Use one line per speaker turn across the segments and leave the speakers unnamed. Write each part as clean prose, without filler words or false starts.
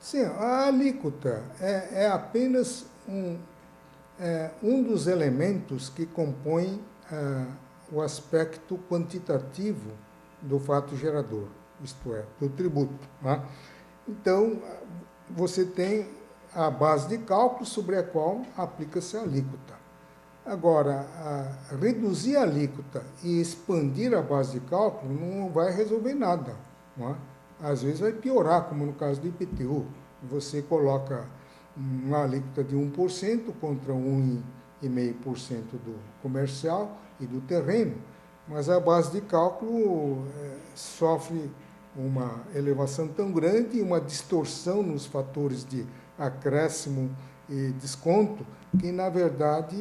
Sim, a alíquota é apenas um dos elementos que compõem o aspecto quantitativo do fato gerador, isto é, do tributo. Né? Então, você tem a base de cálculo sobre a qual aplica-se a alíquota. Agora, reduzir a alíquota e expandir a base de cálculo não vai resolver nada. Não é? Às vezes vai piorar, como no caso do IPTU. Você coloca uma alíquota de 1% contra 1,5% do comercial e do terreno, mas a base de cálculo sofre uma elevação tão grande e uma distorção nos fatores de acréscimo e desconto, que, na verdade,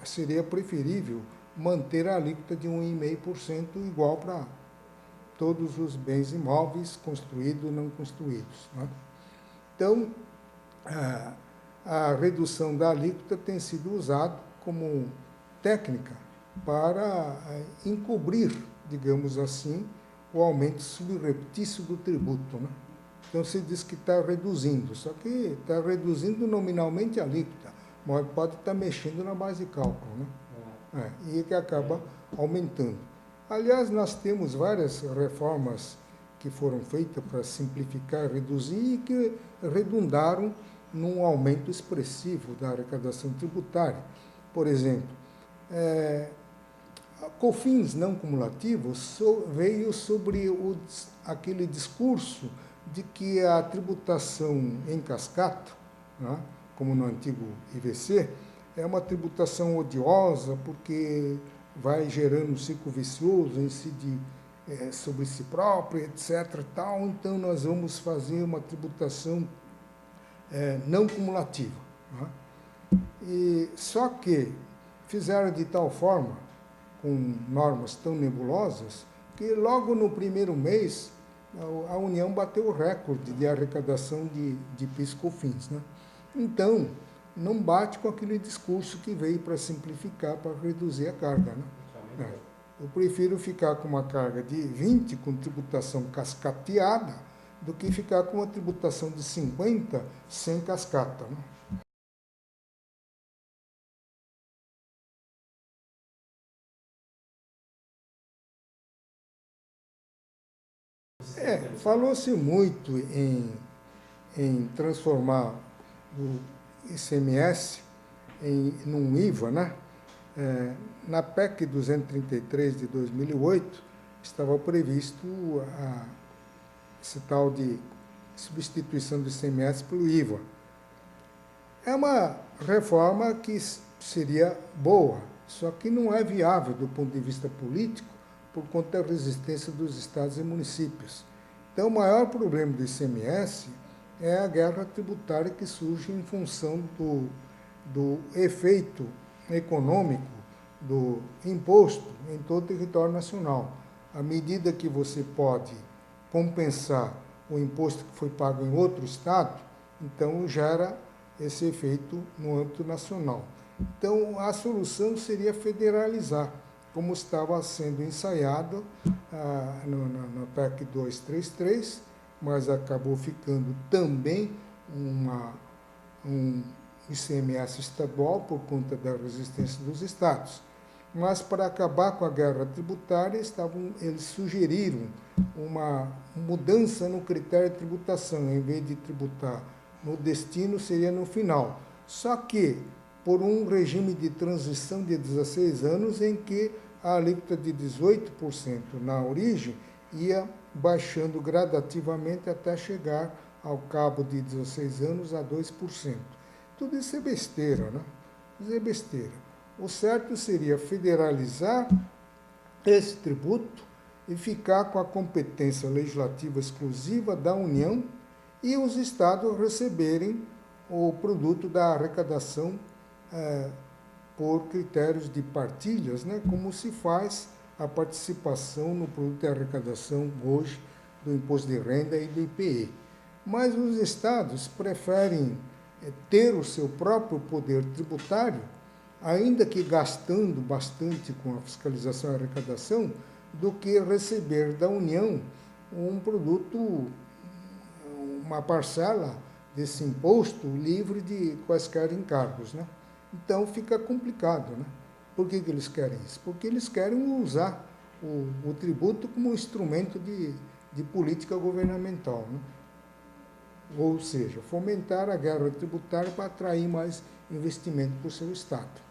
seria preferível manter a alíquota de 1,5% igual para todos os bens imóveis, construídos ou não construídos. Né? Então, a redução da alíquota tem sido usada como técnica para encobrir, digamos assim, o aumento subreptício do tributo. Né? Então, se diz que está reduzindo, só que está reduzindo nominalmente a alíquota, mas pode estar mexendo na base de cálculo, né? E que acaba aumentando. Aliás, nós temos várias reformas que foram feitas para simplificar e reduzir e que redundaram num aumento expressivo da arrecadação tributária. Por exemplo, COFINS não cumulativo veio sobre aquele discurso de que a tributação em cascata, né, como no antigo IVC, é uma tributação odiosa porque vai gerando um ciclo vicioso, incide sobre si próprio, etc. Tal. Então, nós vamos fazer uma tributação não cumulativa. Né? Só que fizeram de tal forma, com normas tão nebulosas, que logo no primeiro mês a União bateu o recorde de arrecadação de PIS/COFINS. Né? Então, não bate com aquele discurso que veio para simplificar, para reduzir a carga. Né? Eu prefiro ficar com uma carga de 20 com tributação cascateada do que ficar com uma tributação de 50 sem cascata. Né? Falou-se muito em transformar o ICMS num IVA, né? Na PEC 233 de 2008, estava previsto esse tal de substituição do ICMS pelo IVA. É uma reforma que seria boa, só que não é viável do ponto de vista político por conta da resistência dos estados e municípios. Então, o maior problema do ICMS é a guerra tributária que surge em função do efeito econômico do imposto em todo o território nacional. À medida que você pode compensar o imposto que foi pago em outro estado, então gera esse efeito no âmbito nacional. Então, a solução seria federalizar, como estava sendo ensaiado na PEC 233, mas acabou ficando também um ICMS estadual por conta da resistência dos estados. Mas, para acabar com a guerra tributária, eles sugeriram uma mudança no critério de tributação. Em vez de tributar no destino, seria no final. Só que por um regime de transição de 16 anos, em que a alíquota de 18% na origem ia baixando gradativamente até chegar, ao cabo de 16 anos, a 2%. Tudo isso é besteira, né? Isso é besteira. O certo seria federalizar esse tributo e ficar com a competência legislativa exclusiva da União e os estados receberem o produto da arrecadação por critérios de partilhas, né, como se faz a participação no produto de arrecadação hoje do imposto de renda e do IPI. Mas os estados preferem ter o seu próprio poder tributário, ainda que gastando bastante com a fiscalização e arrecadação, do que receber da União um produto uma parcela desse imposto livre de quaisquer encargos, né? Então fica complicado, né? Por que eles querem isso? Porque eles querem usar o tributo como instrumento de política governamental, né? Ou seja, fomentar a guerra tributária para atrair mais investimento para o seu Estado.